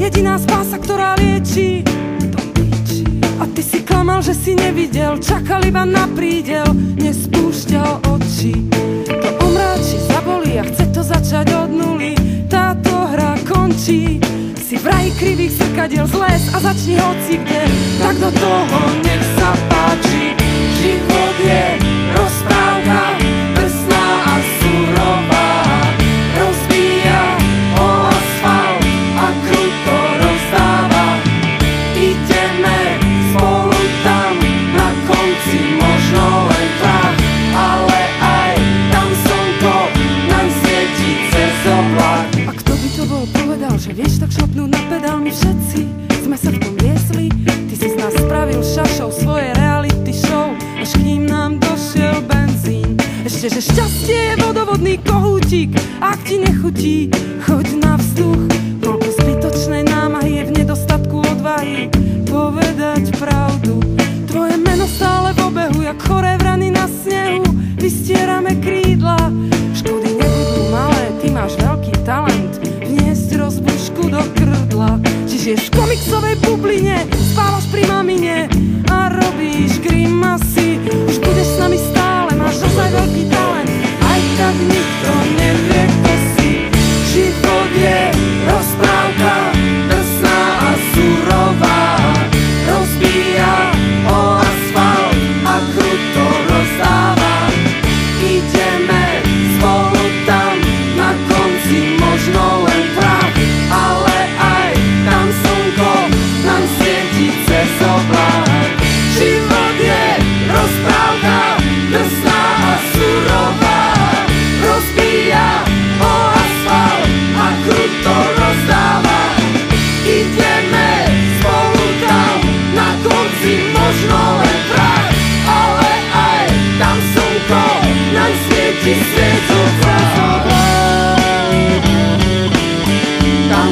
jediná spása, ktorá lieči. A ty si klamal, že si nevidel, čakal iba na prídel, nespúšťal oči. To omráči, zabolí a chce to začať od nuly. Táto hra končí. Si v raji krivých zrkadiel zles a začni hoci kde. Tak do toho nech sa páči. Život je rozprávka, drsná a surová. Rozbíja o asfalt a kruto rozdáva. Ideme spolu tam, na konci možno len prach, ale aj tam slnko nám svieti cez oblak. A kto by to bol povedal, že vieš tak šlapnúť na pedál? My všetci sme sa v tom viesli. Ty si z nás spravil šašou svoje reality show, až k ním nám došiel benzín. Ešte, že šťastie je vodovodný kohútik. Ak ti nechutí, choď na vzduch. Koľko zbytočnej námahy je v nedostatku odvahy povedať pravdu. Tvoje meno stále v obehu, jak choré vrany na snehu. Vystierame krídla, škody nebudú malé. Ty máš veľký talent vniesť rozbušku do krdla. Či žiješ v komiksovej bubline, spávaš pri mamine a robíš grimasy. Už budeš s nami stále, máš naozaj veľký talent, aj tak nikto nevie, kto si. Život je rozprávka, drsná a surová. Rozbíja o asfalt a kruto rozdáva. Ideme spolu tam, na konci možno len prach, ale aj tam slnko nám svieti cez oblak. Život je rozprávka, drsná a surová. Rozbíja o asfalt a kruto rozdáva. Ideme spolu tam, na konci možno len prach, ale aj tam slnko nám svieti cez oblak. Tam